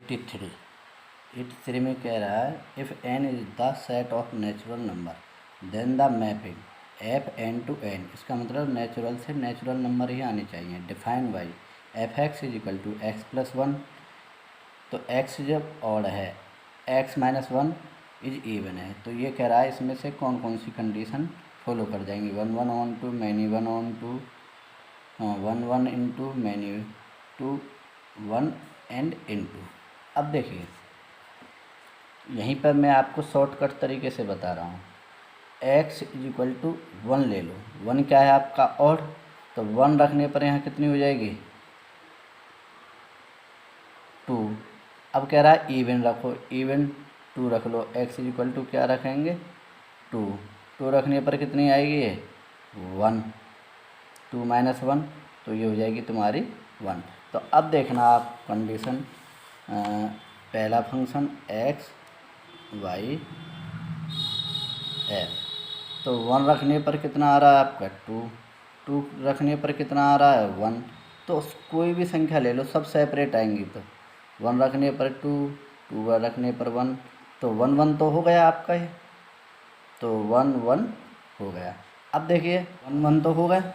83 83 में कह रहा है if n is the set of natural number then the mapping f n to n, इसका मतलब नेचुरल से नेचुरल नंबर ही आने चाहिए। Define by f x is equal to x plus one, तो x जब ऑड है x minus one is even है, तो ये कह रहा है इसमें से कौन कौन सी कंडीशन फॉलो कर जाएंगी। 1 1 onto many 1 onto 1 1 into many to 1 and into. अब देखिए यहीं पर मैं आपको शॉर्टकट तरीके से बता रहा हूँ। x इज इक्वल टू 1 ले लो, 1 क्या है आपका ऑड, तो 1 रखने पर यहाँ कितनी हो जाएगी 2। अब कह रहा है इवन रखो, इवन 2 रख लो, x इज इक्वल टू क्या रखेंगे 2, 2 रखने पर कितनी आएगी ये 1, 2 माइनस 1 तो ये हो जाएगी तुम्हारी 1। तो अब देखना आप कंडीशन, पहला फंक्शन x y f, तो 1 रखने पर कितना आ रहा है आपका 2, 2 रखने पर कितना आ रहा है 1, तो कोई भी संख्या ले लो सब सेपरेट आएंगी। तो 1 रखने पर 2, 2 रखने पर 1, तो 1 1 तो हो गया आपका ये, तो 1 1 हो गया। अब देखिए 1 1 तो हो गया,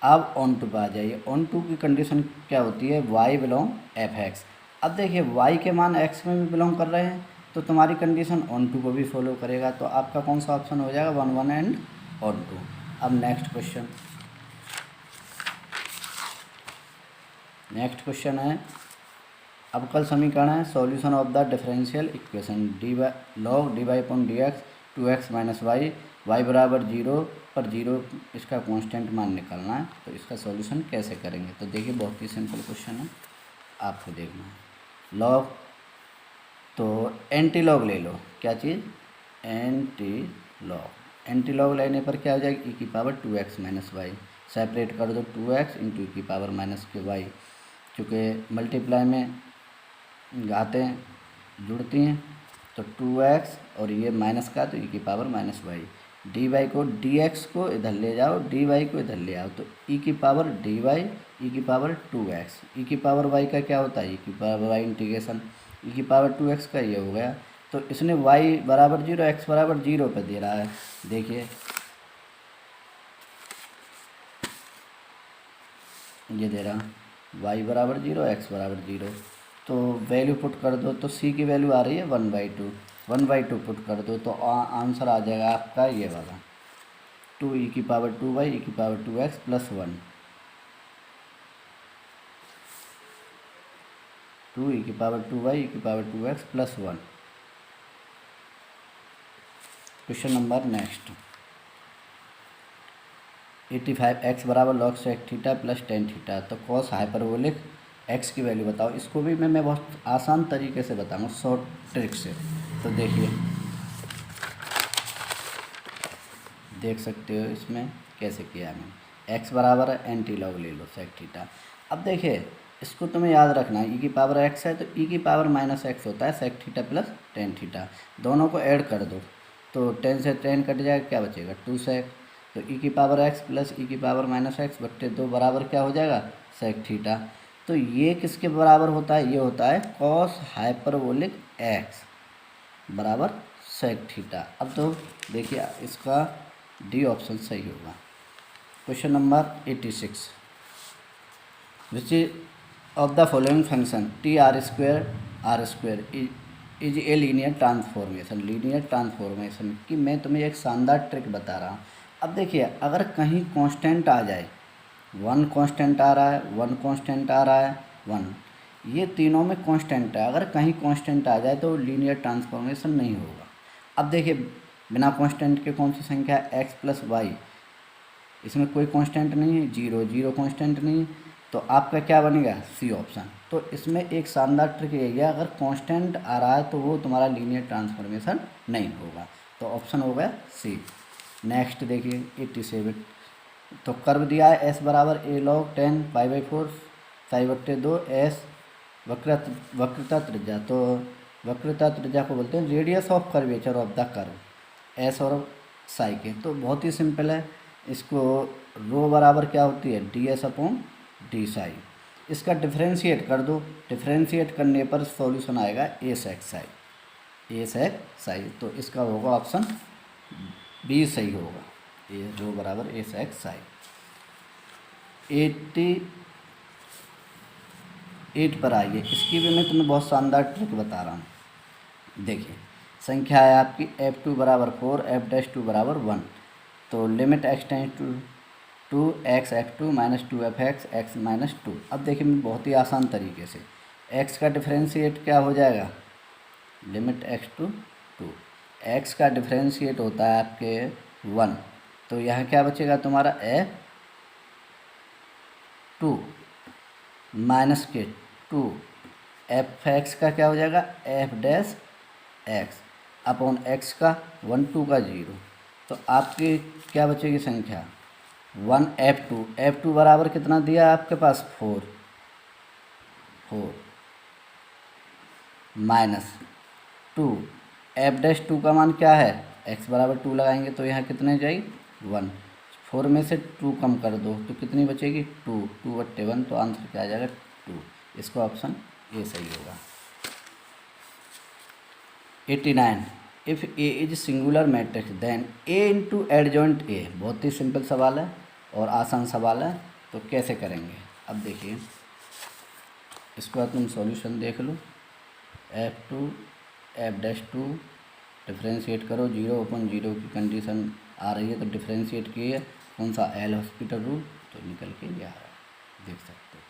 अब ऑन टू पर आ जाइए। ऑन टू की कंडीशन क्या होती है y बिलोंग एफ एक्स। अब देखिए y के मान x में भी बिलोंग कर रहे हैं, तो तुम्हारी कंडीशन ऑन टू को भी फॉलो करेगा, तो आपका कौन सा ऑप्शन हो जाएगा 1 1 एंड ऑन टू। अब नेक्स्ट क्वेश्चन है अवकल समीकरण है solution of the differential equation d by log d y upon d x 2x minus y, y बराबर 0 पर 0 इसका कांस्टेंट मान निकालना है। तो इसका सॉल्यूशन कैसे करेंगे, तो देखिए बहुत ही सिंपल क्वेश्चन है, आपको देखना है। लॉग, तो एंटी लॉग ले लो, क्या चीज़ एंटी लॉग, एंटी लॉग लेने पर क्या हो जाएगी e की power 2x minus Y, separate कर दो 2x इंटू e की पावर माइनस के वाई, चूँकि मल्टीप्लाई में घाते जुड़ती हैं, तो 2x और ये माइनस का तो e की power minus y, d y को dx को इधर ले जाओ, डी वाई को इधर ले आओ, तो e की पावर डी वाई ई की पावर 2x, e की पावर y का क्या होता है e की पावर y इंटीग्रेशन e की पावर 2x का ये हो गया। तो इसने y बराबर 0 x बराबर 0 पर दे रहा है, देखिए ये दे रहा y बराबर 0 x बराबर 0, तो वैल्यू पुट कर दो, तो c की वैल्यू आ रही है 1/2, 1/2 पुट कर दो, तो आंसर आ जाएगा आपका ये वाला 2 e की पावर 2y e की पावर 2x प्लस 1, 2 e की पावर 2y e की power 2x plus 1। Question number next 85 x बराबर log sec theta plus tan theta, तो कॉस हाइपरबोलिक x की वैल्यू बताओ। इसको भी मैं बहुत आसान तरीके से बताऊंगा शॉर्ट ट्रिक से, तो देखिए देख सकते हो इसमें कैसे किया मैंने। x बराबर है एंटी लॉग ले लो सेक थीटा। अब देखिए इसको तुम्हें याद रखना है, e की पावर x है तो e की पावर माइनस एक्स होता है sec theta plus tan theta, दोनों को ऐड कर दो, तो 10 से 10 कट जाएगा, क्या बचेगा 2 सेक, तो e की पावर x प्लस e की पावर माइनस एक्स बट्टे 2 बराबर क्या हो जाएगा सेक थीटा। तो ये किसके बराबर होता है, ये होता है कॉस हाइपरबोलिक x बराबर सेक थीटा। अब तो देखिए इसका डी ऑप्शन सही होगा। Question number 86 which of the following function T R square is a linear transformation, linear transformation की मैं तुम्हें एक शानदार ट्रिक बता रहा हूँ। अब देखिए अगर कहीं कांस्टेंट आ जाए, 1 कांस्टेंट आ रहा है, 1 कांस्टेंट आ रहा है 1, ये तीनों में कांस्टेंट है, अगर कहीं कांस्टेंट आ जाए तो लीनियर ट्रांसफॉर्मेशन नहीं होगा। अब देखिए बिना कांस्टेंट के कौन सी संख्या है x प्लस वाई, इसमें कोई कांस्टेंट नहीं है, 0 0 कांस्टेंट नहीं है, तो आपका क्या बनेगा सी ऑप्शन। तो इसमें एक शानदार ट्रिक यही है, अगर कांस्टेंट आ रहा है तो वो तुम्हारा लीनियर ट्रांसफॉर्मेशन नहीं होगा, तो ऑप्शन हो गया सी। नेक्स्ट देखिए 87, तो कर्व दिया है s बराबर a log 10 π/4 साई/2 s वक्रता त्रिज्या, तो वक्रता त्रिज्या को बोलते हैं radius of curvature of the curve s और साई के। तो बहुत ही सिंपल है, इसको रो बराबर क्या होती है ds अपॉन डी साई, इसका डिफरेंशिएट कर दो, डिफरेंशिएट करने पर सॉल्यूशन आएगा ए सेक्स आई, ए सेक्स आई। तो इसका होगा ऑप्शन बी सही होगा, ए जो बराबर ए सेक्स आई। 88 पर आइए, इसकी भी मैं तुम्हें बहुत शानदार ट्रिक बता रहा हूँ। देखिए संख्या है आपकी f2 बराबर 4, f'2 बराबर 1। तो limit x tends to x f2 minus 2f(x) x minus 2। अब देखिए बहुत ही आसान तरीके से x का डिफरेंशिएट क्या हो जाएगा, लिमिट x टू 2, x का डिफरेंशिएट होता है आपके 1। तो यहाँ क्या बचेगा तुम्हारा f2 माइनस के 2, f(x) का क्या हो जाएगा f'(x) अपॉन x का 1 2 का 0। तो आपकी क्या बचेगी संख्या 1f2, f2 बराबर कितना दिया आपके पास 4 माइनस 2, f'2 का मान क्या है x बराबर 2 लगाएंगे तो यहाँ कितने जाएगी 1, 4 में से 2 कम कर दो तो कितनी बचेगी 2, 2 बट्टे 1। तो आंसर क्या आ जाएगा 2। इसका ऑप्शन ए सही होगा। 89 if A is singular matrix then A into adjoint A. बहुत ही सिंपल सवाल है और आसान सवाल है, तो कैसे करेंगे अब देखिए। इसके बाद तुम सॉल्यूशन देख लो, f2 f'2 डिफ्रेंशिएट करो, 0/0 की कंडीशन आ रही है तो डिफ्रेंशिएट किए, कौन सा एल हॉस्पिटल रूल, तो निकल के ये आ रहा है, देख सकते हो।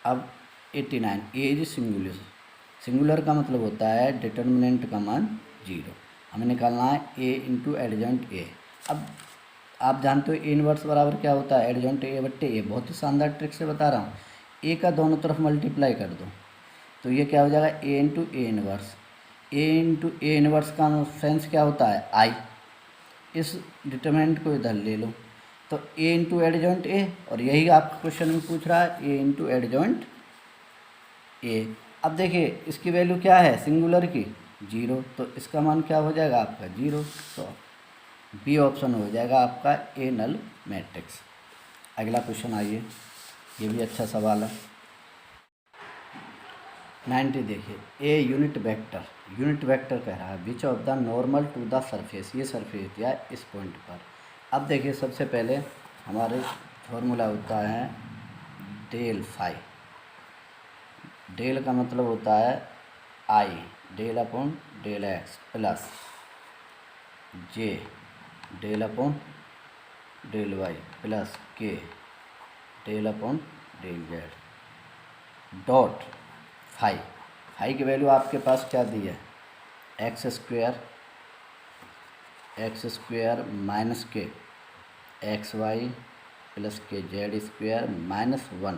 अब 89 ए इज सिंगुलर, सिंगुलर का मतलब होता है डिटर्मिनेंट का मान 0। हमें निकालना है ए इंटू एडजॉइंट ए। अब आप जानते हो ए इनवर्स बराबर क्या होता है एडजॉइंट ए बट्टे ए। बहुत ही शानदार ट्रिक से बता रहा हूँ, ए का दोनों तरफ मल्टीप्लाई कर दो तो ये क्या हो जाएगा A into A inverse. A into A inverse का सेंस क्या होता है आई। इस डिटर्मिनेंट को इधर ले लो तो ए इंटू एडजॉइंट ए, और यही आपका क्वेश्चन में पूछ रहा है ए इंटू एडजॉइंट ए। अब देखिए इसकी वैल्यू क्या है सिंगुलर की 0, तो इसका मान क्या हो जाएगा आपका 0। तो बी ऑप्शन हो जाएगा आपका ए नल मैट्रिक्स। अगला क्वेश्चन आइए, ये भी अच्छा सवाल है। 90 देखिए ए यूनिट वेक्टर कह रहा है which of the normal to the surface. ये सरफेस दिया इस पॉइंट पर। अब देखिए सबसे पहले हमारे फॉर्मूला होता है डेल फाई। डेल का मतलब होता है I, del upon del X plus J del upon del Y plus K del upon del Z dot phi की वैल्यू आपके पास क्या दी है X square minus K X Y plus K Z square minus 1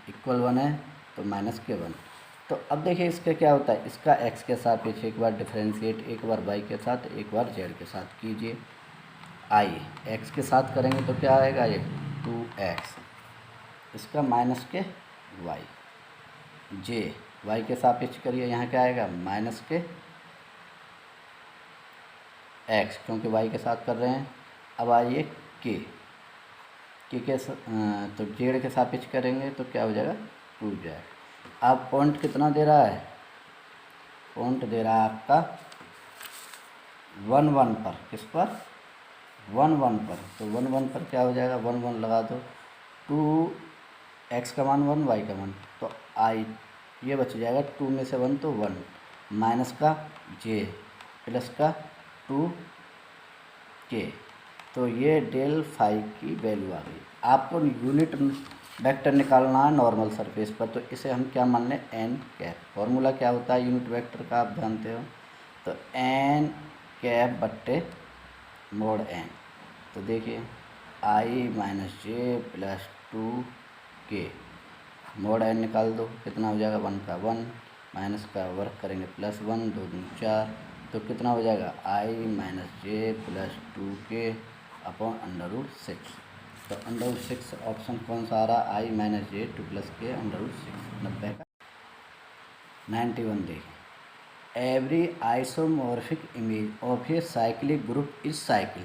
equal 1 है तो minus के 1। तो अब देखिए इसका क्या होता है, इसका x के सापेक्ष एक बार डिफरेंशिएट, एक बार y के साथ, एक बार z के साथ कीजिए। i x के साथ करेंगे तो क्या आएगा ये 2x, इसका माइनस के y, j y के सापेक्ष करिए, यहाँ क्या आएगा माइनस के x, क्योंकि y के साथ कर रहे हैं। अब आइए के तो जेड के सापेक्ष करेंगे तो क्या हो जाएगा 2z। अब पॉइंट कितना दे रहा है, पॉइंट दे रहा है आपका 1 1 पर, किस पर 1 1 पर। तो 1 1 पर क्या हो जाएगा 1 1 लगा दो, 2x का मान 1 y का मान, तो आई ये बच जाएगा 2 में से 1 तो 1 माइनस का j प्लस का 2k। तो ये डेल फाई की वैल्यू आ गई। आपको यूनिट वेक्टर निकालना है नॉर्मल सरफेस पर, तो इसे हम क्या मान लें एन कैप। फॉर्मूला क्या होता है यूनिट वेक्टर का आप जानते हो, तो एन कैप बट्टे मोड एन। तो देखिए आई माइनस जे प्लस 2k मोड एन निकाल दो, कितना हो जाएगा 1 का 1 माइनस का वर्क करेंगे प्लस 1 2 2 4, तो कितना हो जाएगा आई माइनस जे प्लस 2k अपॉन √6। तो √6 ऑप्शन कौन सा आ रहा आई माइनस जे 2 प्लस के √6 90 का। 91 देखें every isomorphic image of a cyclic group is cycle.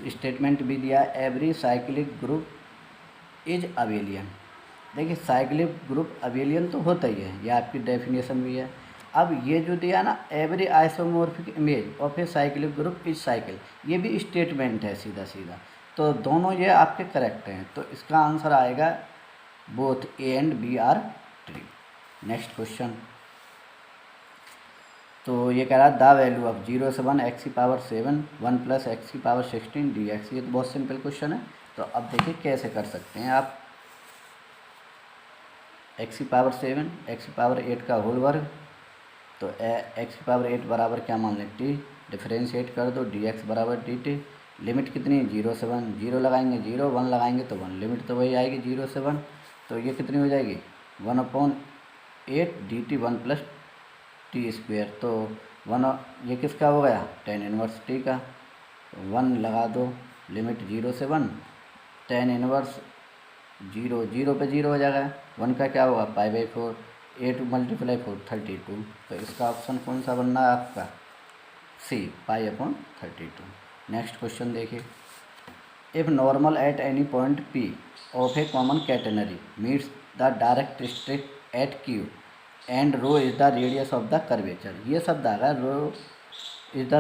Statement भी दिया है, every cyclic group is abelian. देखिए साइक्लिक ग्रुप अबेलियन तो होता ही है, ये आपकी डेफिनेशन भी है। अब ये जो दिया ना, every isomorphic image of a cyclic group is cycle, ये भी स्टेटमेंट है सीधा सीधा, तो दोनों ये आपके करेक्ट हैं। तो इसका आंसर आएगा both A and B are true. Next question, तो ये कह रहा है द वैल्यू ऑफ 0 से 1 एक्स की पावर 7 1 प्लस एक्स की पावर 16 डी एक्स। ये तो बहुत सिंपल क्वेश्चन है। तो अब देखिए कैसे कर सकते हैं आप। एक्स की पावर 7 एक्स की पावर 8 का होल वर्ग, तो एक्स की पावर 8 बराबर क्या मान लें टी, डिफरेंशिएट कर दो डी एक्स बराबर डी टी। लिमिट कितनी 0 से 1, 0 लगाएंगे 0, 1 लगाएंगे तो 1, लिमिट तो वही आएगी 0 से 1। तो ये कितनी हो जाएगी 1/8 D T 1 plus T square. तो 1 ये किसका हो गया tan इनवर्स टी का, 1 लगा दो, लिमिट 0 से 1, tan इनवर्स 0, 0 पे 0 हो जाएगा, 1 का क्या होगा π/4, 8 × 4 32। तो इसका ऑप्शन कौन सा बनना है आपका सी, π/32। नेक्स्ट क्वेश्चन देखिए, if normal at any point P of a common catenary meets the directrix at Q and rho is the radius of the curvature. ये शब्द आ गया, rho is the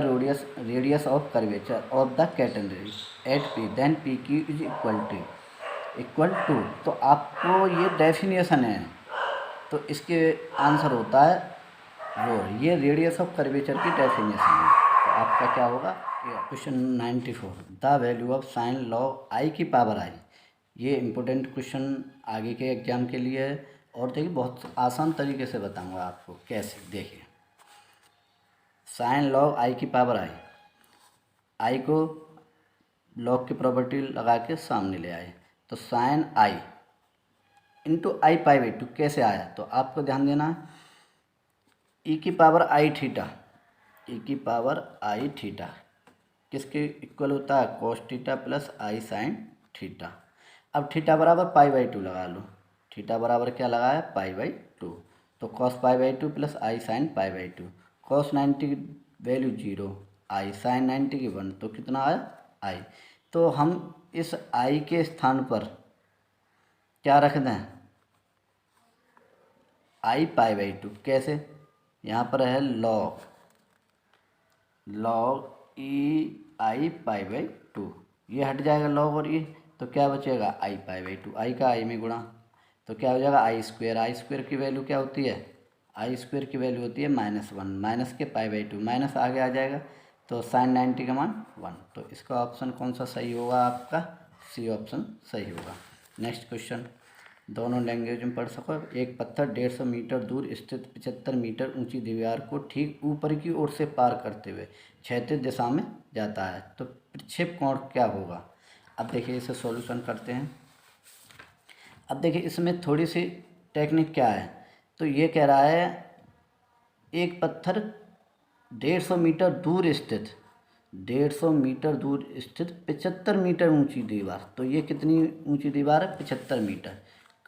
radius of curvature of the catenary at P, then P Q is equal to. तो आपको ये definition है, तो इसके आंसर होता है रो, ये रेडियस ऑफ कर्वेचर की डेफिनेशन है। तो आपका क्या होगा question 94, the value of sine log I की पावर आई। ये इम्पोर्टेंट क्वेश्चन आगे के एग्जाम के लिए है, और देखिए बहुत आसान तरीके से बताऊंगा आपको कैसे। देखिए साइन लॉग आई की पावर आई को लॉग की प्रॉपर्टी लगा के सामने ले आए, तो साइन आई इंटू आई π/2 कैसे आया, तो आपको ध्यान देना है ई की पावर आई थीटा, ई की पावर आई थीटा किसके इक्वल होता है cos थीटा प्लस आई साइन थीटा। अब थीटा बराबर π/2 लगा लो, थीटा बराबर क्या लगाया π/2, तो cos π/2 प्लस आई साइन π/2, cos 90 की वैल्यू 0, आई साइन 90 की 1, तो कितना आया आई। तो हम इस आई के स्थान पर क्या रख दें आई π/2, कैसे, यहाँ पर है लॉग ई आई π/2, ये हट जाएगा लॉग और ये, तो क्या बचेगा आई π/2, आई का आई में गुणा, तो क्या हो जाएगा आई स्क्वेयर की वैल्यू क्या होती है, आई स्क्वेयर की वैल्यू होती है -1, माइनस के π/2, माइनस आगे आ जाएगा, तो साइन 90 का मान 1। तो इसका ऑप्शन कौन सा सही होगा आपका सी ऑप्शन सही होगा। नेक्स्ट क्वेश्चन, दोनों लैंग्वेज में पढ़ सको। एक पत्थर 150 मीटर दूर स्थित 75 मीटर ऊंची दीवार को ठीक ऊपर की ओर से पार करते हुए क्षैतिज दिशा में जाता है, तो प्रक्षेप कोण क्या होगा। अब देखिए इसे सॉल्यूशन करते हैं। अब देखिए इसमें थोड़ी सी टेक्निक क्या है, तो ये कह रहा है एक पत्थर 150 मीटर दूर स्थित 150 मीटर दूर स्थित 75 मीटर ऊंची दीवार, तो ये कितनी ऊंची दीवार है 75 मीटर,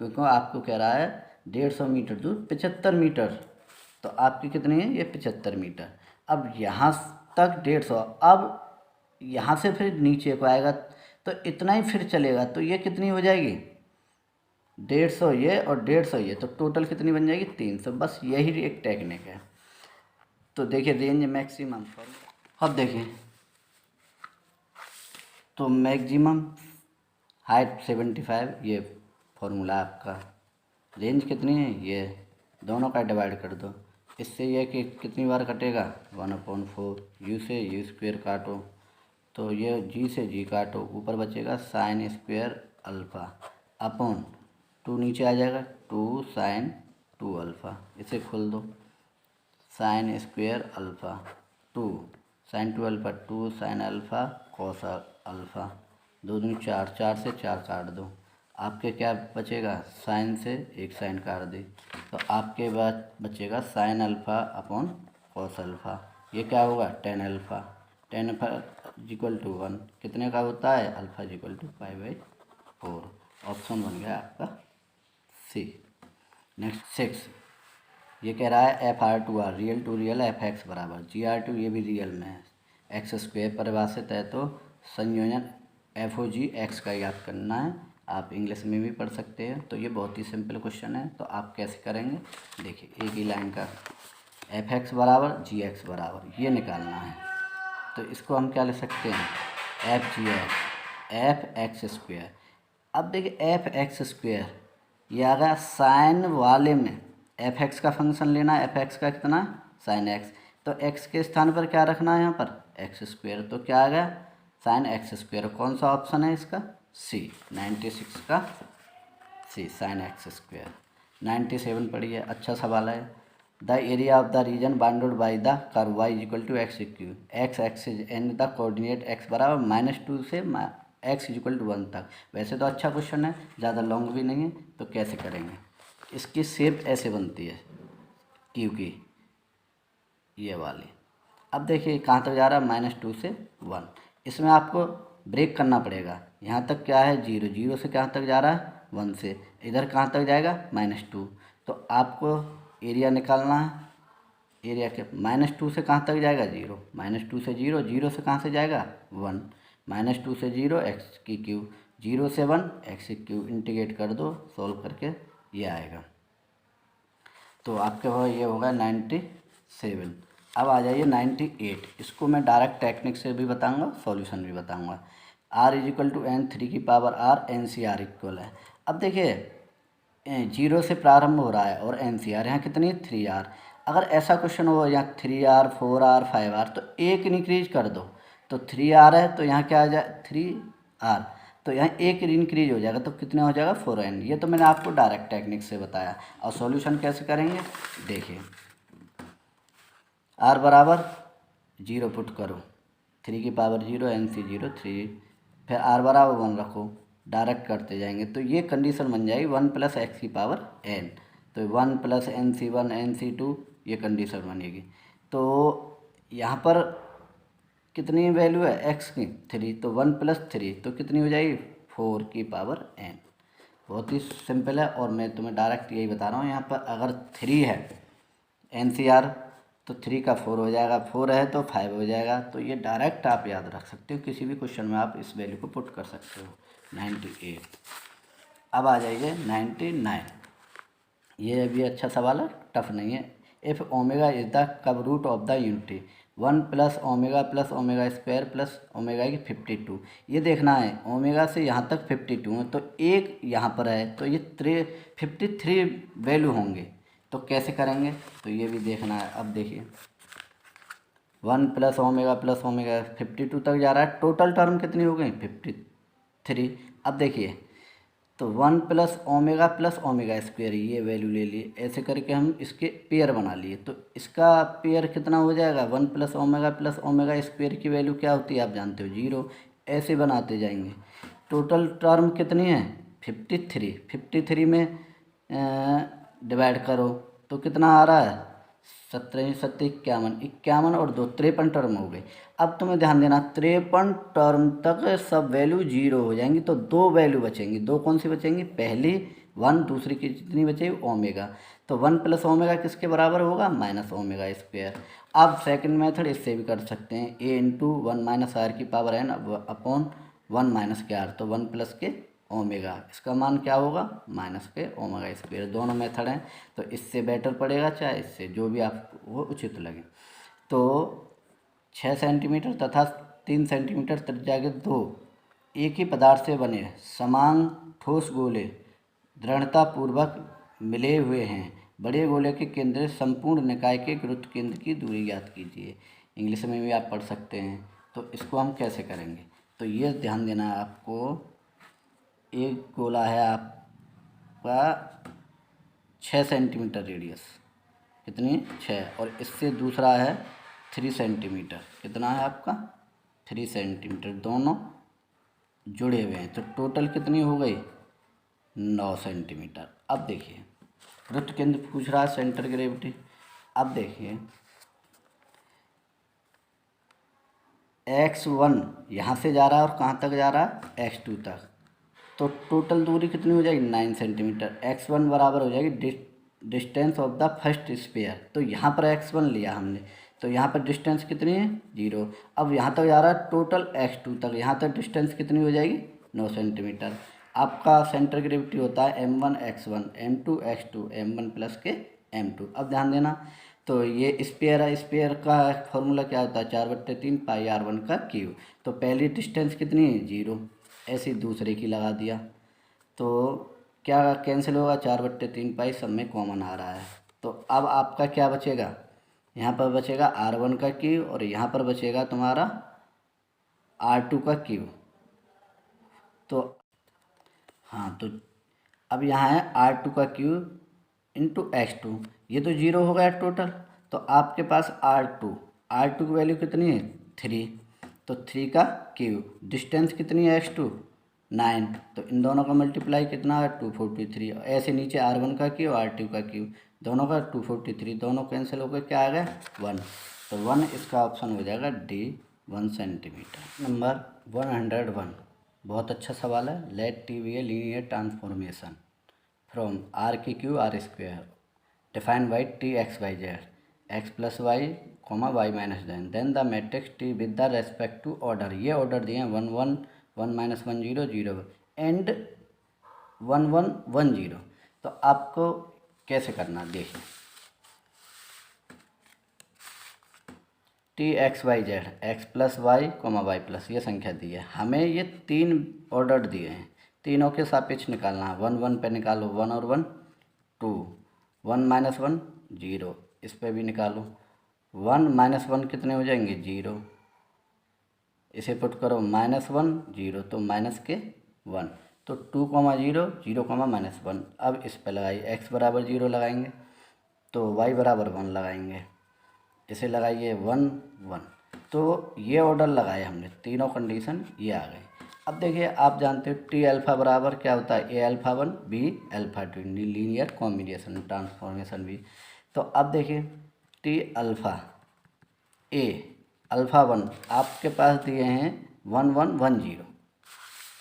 क्योंकि आपको कह रहा है 150 मीटर दूर 75 मीटर, तो आपकी कितनी है ये 75 मीटर। अब यहाँ तक 150, अब यहाँ से फिर नीचे को आएगा तो इतना ही फिर चलेगा, तो ये कितनी हो जाएगी 150 ये और 150 ये, तो टोटल कितनी बन जाएगी 300। बस यही एक टेक्निक है। तो देखिए रेंज मैक्सिमम, अब देखिए तो मैक्सिमम हाइट 75, ये फॉर्मूला आपका, रेंज कितनी है ये, दोनों का डिवाइड कर दो, इससे ये कि कितनी बार कटेगा 1/4, यू से यू स्क्वेयर काटो, तो ये जी से जी काटो, ऊपर बचेगा साइन स्क्वेयर अल्फ़ा अपॉन 2 नीचे आ जाएगा 2 साइन 2 अल्फ़ा, इसे खोल दो sine square alpha 2 sine 2 alpha 2 sine alpha cos alpha, 2 दूनी 4, 4 से 4 काट दो, आपके क्या बचेगा साइन से एक साइन काट दी, तो आपके बाद बचेगा sine alpha upon cos alpha, ये क्या होगा tan alpha, tan alpha equal to 1, कितने का होता है अल्फ़ा इक्वल टू π/4। ऑप्शन बन गया आपका सी। नेक्स्ट 6, ये कह रहा है FR2R real to real FX बराबर GR2, ये भी रियल में है, x स्क्वेयर परिभाषित है तो संयोजन FOG x का याद करना है। आप इंग्लिश में भी पढ़ सकते हैं। तो ये बहुत ही सिंपल क्वेश्चन है। तो आप कैसे करेंगे, देखिए एक ही लाइन का fx बराबर gx बराबर ये निकालना है। तो इसको हम क्या लिख सकते हैं, fx²। अब देखिए fx², ये आ गया साइन वाले में fx का फंक्शन लेना है। fx का कितना, साइन x। तो x के स्थान पर क्या रखना है, यहाँ पर x²। तो क्या आ गया, साइन x²। कौन सा ऑप्शन है इसका, C, 96 का C, साइन x²। 97 पढ़िए, अच्छा सवाल है। The area of the reason bounded by the curve y = x²। x axis and the coordinate x बराबर -2 से x = 1 तक। वैसे तो अच्छा क्वेश्चन है, ज़्यादा लॉन्ग भी नहीं है। तो कैसे करेंगे, इसकी शेप ऐसे बनती है क्यू की, ये वाली। अब देखिए कहाँ तक जा रहा है, -2 से 1। इसमें आपको ब्रेक करना पड़ेगा। यहाँ तक क्या है, 0, 0 से कहाँ तक जा रहा है, 1 से। इधर कहाँ तक जाएगा, -2। तो आपको एरिया निकालना है। एरिया के -2 से कहाँ तक जाएगा, 0, -2 से 0, 0 से कहाँ से जाएगा, 1, -2 से 0 x³ 0 से 1 x³ इंटीग्रेट कर दो, सॉल्व करके ये आएगा। तो आपके पास ये होगा 97। अब आ जाइए 98। इसको मैं डायरेक्ट टेक्निक से भी बताऊंगा, सॉल्यूशन भी बताऊंगा। r = n3r NCR इक्वल है। अब देखिए 0 से प्रारंभ हो रहा है और NCR यहाँ कितनी है, 3r। अगर ऐसा क्वेश्चन हो यहाँ 3r 4r 5r, तो एक इंक्रीज कर दो। तो 3r है तो यहाँ क्या आ जाए, 3r, तो यहाँ एक इंक्रीज हो जाएगा। तो कितना हो जाएगा, 4n। ये तो मैंने आपको डायरेक्ट टेक्निक से बताया। और सॉल्यूशन कैसे करेंगे, देखिए r बराबर 0 पुट करो, 3 की पावर 0 NC 0 3, फिर r बराबर 1 रखो, डायरेक्ट करते जाएंगे। तो ये कंडीशन बन जाएगी 1 + x की पावर n। तो 1 + NC1 NC2 ये कंडीशन बनेगी। तो यहाँ पर कितनी वैल्यू है x की, 3, तो 1 + 3 तो कितनी हो जाएगी, 4 की पावर n। बहुत ही सिंपल है। और मैं तुम्हें डायरेक्ट यही बता रहा हूँ, यहाँ पर अगर 3 है NCR तो 3 का 4 हो जाएगा, 4 है तो 5 हो जाएगा। तो ये डायरेक्ट आप याद रख सकते हो, किसी भी क्वेश्चन में आप इस वैल्यू को पुट कर सकते हो। 98। अब आ जाइए 99। ये भी अच्छा सवाल है, टफ नहीं है। If omega is the cube root of the unity 1 + omega + omega + omega की 52। ये देखना है ओमेगा से यहाँ तक 52 है, तो एक यहाँ पर है, तो ये 53 वैल्यू होंगे। तो कैसे करेंगे, तो ये भी देखना है। अब देखिए 1 + ओमेगा + ओमेगा 52 तक जा रहा है। टोटल टर्म कितनी हो गई, 53। अब देखिए तो 1 + ओमेगा + ओमेगा² ये वैल्यू ले लिए। ऐसे करके हम इसके पेयर बना लिए। तो इसका पेयर कितना हो जाएगा, 1 + ओमेगा + ओमेगा² की वैल्यू क्या होती है आप जानते हो, 0। ऐसे बनाते जाएंगे। टोटल टर्म कितनी है, 53। 53 में डिवाइड करो तो कितना आ रहा है, 17 7 51, 51 और 2 53 टर्म हो गई। अब तुम्हें ध्यान देना 53 टर्म तक सब वैल्यू 0 हो जाएंगी। तो 2 वैल्यू बचेंगी। 2 कौन सी बचेंगी, पहली 1, दूसरी की जितनी बचेगी ओमेगा। तो 1 + ओमेगा किसके बराबर होगा, -ओमेगा²। अब सेकंड मेथड इससे भी कर सकते हैं, a × 1 - r की पावर n अपॉन 1 - के r। तो 1 + के ओमेगा, इसका मान क्या होगा, -के ओमेगा²। दोनों मेथड हैं, तो इससे बेटर पड़ेगा चाहे इससे, जो भी आपको उचित लगे। तो 6 सेंटीमीटर तथा 3 सेंटीमीटर त्रिज्या के 2 एक ही पदार्थ से बने समान ठोस गोले दृढ़तापूर्वक मिले हुए हैं। बड़े गोले के केंद्र संपूर्ण निकाय के गुरुत्व केंद्र की दूरी ज्ञात कीजिए। इंग्लिश में भी आप पढ़ सकते हैं। तो इसको हम कैसे करेंगे, तो ये ध्यान देना है आपको। एक गोला है आपका 6 सेंटीमीटर रेडियस, कितनी 6, और इससे दूसरा है 3 सेंटीमीटर। कितना है आपका, 3 सेंटीमीटर, दोनों जुड़े हुए हैं। तो टोटल कितनी हो गई, 9 सेंटीमीटर। अब देखिए गुरुत्व केंद्र पूछ रहा है, सेंटर ग्रेविटी। अब देखिए x1 यहाँ से जा रहा है और कहाँ तक जा रहा है, x2 तक। तो टोटल दूरी कितनी हो जाएगी, 9 सेंटीमीटर। x1 बराबर हो जाएगी distance of the first sphere. तो यहाँ पर x1 लिया हमने, तो यहाँ पर डिस्टेंस कितनी है 0। अब यहाँ तक जा रहा है टोटल x2 तक, यहाँ तक डिस्टेंस कितनी हो जाएगी 9 सेंटीमीटर। आपका सेंटर ग्रेविटी होता है m1 x1 m2 x2 m1 plus के m2। अब ध्यान देना, तो ये स्पेयर है, स्पेयर का फॉर्मूला क्या होता है 4/3 पाई r1 का क्यूब। तो पहली डिस्टेंस कितनी है 0, ऐसे दूसरे की लगा दिया तो क्या कैंसिल होगा 4/3 पाई, सब में कॉमन आ रहा है। तो अब आपका क्या बचेगा, यहाँ पर बचेगा r1 का क्यूब और यहाँ पर बचेगा तुम्हारा r2 का क्यूब। तो हाँ, तो अब यहाँ है r2 का क्यूब इंटू x2, ये तो 0 हो गया टोटल। तो आपके पास r2 की वैल्यू कितनी है 3, तो 3 का क्यूब, डिस्टेंस कितनी है x2 9, तो इन दोनों का मल्टीप्लाई कितना है 243। ऐसे नीचे r1 का क्यूब r2 का क्यूब, दोनों का 243, दोनों कैंसिल हो गए, क्या आ गया 1। तो 1 इसका ऑप्शन हो जाएगा डी 1 सेंटीमीटर। नंबर 101 बहुत अच्छा सवाल है। Let T be a linear transformation from R की cube R square defined by T x Y Z x plus Y comma Y minus then the matrix T with the respect to order. ये order दिए हैं 1 1 1 -1 0 0 and 1 1 1 0। तो आपको कैसे करना देखिए, t x Y Z x plus Y comma y plus ये संख्या दी है, हमें ये 3 ऑर्डर दिए हैं, तीनों के सापेक्ष निकालना है। 1 1 पे निकालो 1 और 1 2, 1 -1 0, इस पे भी निकालो 1 -1 कितने हो जाएंगे 0, इसे पुट करो -1 0 तो माइनस के 1, तो 2 0 0 -1। अब इस पर लगाइए x बराबर 0 लगाएंगे तो y बराबर 1 लगाएंगे, इसे लगाइए 1 1। तो ये ऑर्डर लगाए हमने, तीनों कंडीशन ये आ गई। अब देखिए आप जानते हो टी अल्फ़ा बराबर क्या होता है a alpha 1 b alpha 2 linear combination transformation भी। तो अब देखिए टी अल्फ़ा a अल्फ़ा 1 आपके पास दिए हैं 1 1 1 0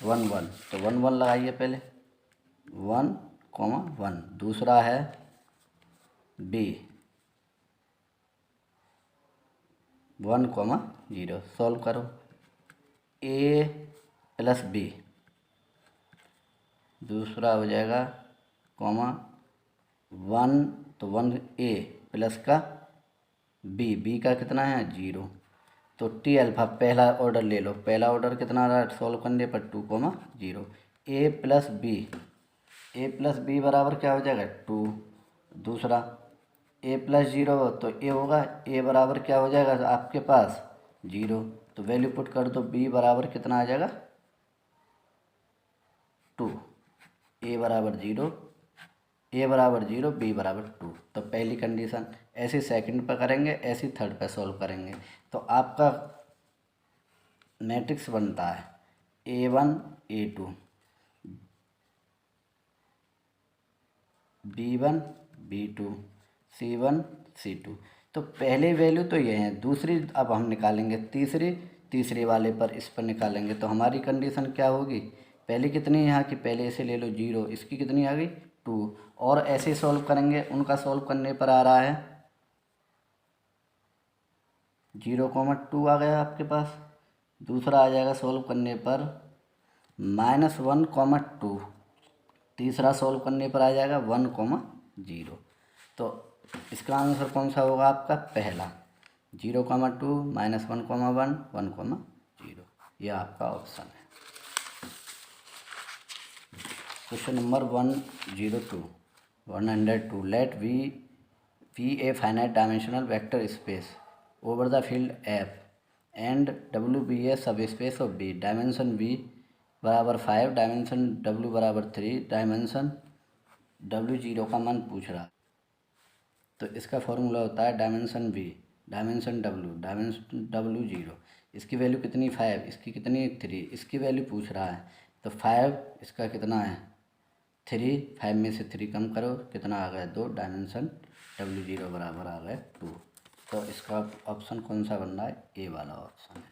1 1, तो 1 1 लगाइए पहले 1 1। दूसरा है b 1 0, सॉल्व करो a प्लस b, दूसरा हो जाएगा कॉमा 1 तो 1 a प्लस का b का कितना है 0। तो टी अल्फ़ा पहला ऑर्डर ले लो, पहला ऑर्डर कितना रहा सॉल्व करने पर 2 0, a प्लस बी बराबर क्या हो जाएगा 2। दूसरा a प्लस 0 तो a होगा, a बराबर क्या हो जाएगा आपके पास 0, तो वैल्यू पुट कर दो b बराबर कितना आ जाएगा 2, a बराबर 0 b बराबर 2। तो पहली कंडीशन, ऐसे सेकंड पर करेंगे, ऐसे थर्ड पर सॉल्व करेंगे। तो आपका मैट्रिक्स बनता है a1 a2 b1 b2 c1 c2। तो पहले वैल्यू तो ये है, दूसरी अब हम निकालेंगे तीसरे वाले पर इस पर निकालेंगे। तो हमारी कंडीशन क्या होगी, पहले कितनी यहाँ की, पहले इसे ले लो 0, इसकी कितनी आ गई 2, और ऐसे सॉल्व करेंगे, उनका सॉल्व करने पर आ रहा है 0 2 आ गया आपके पास। दूसरा आ जाएगा सॉल्व करने पर -1 2, तीसरा सॉल्व करने पर आ जाएगा 1 0। तो इसका आंसर कौन सा होगा आपका पहला 0 2 -1 1 1 0, यह आपका ऑप्शन है। Question number 102 let V a finite dimensional vector space over the field F and W be a subspace of B, dimension B बराबर 5, डायमेंशन डब्ल्यू बराबर 3, डायमेंशन डब्ल्यू 0 का मान पूछ रहा। तो इसका फॉर्मूला होता है डायमेंशन बी डायमेंशन डब्ल्यू 0, इसकी वैल्यू कितनी 5, इसकी कितनी 3, इसकी वैल्यू पूछ रहा है। तो 5 इसका कितना है 3, 5 में से 3 कम करो कितना आ गया 2, डायमेंशन डब्ल्यू 0 बराबर आ गया 2। तो इसका ऑप्शन कौन सा बन रहा है, ए वाला ऑप्शन है।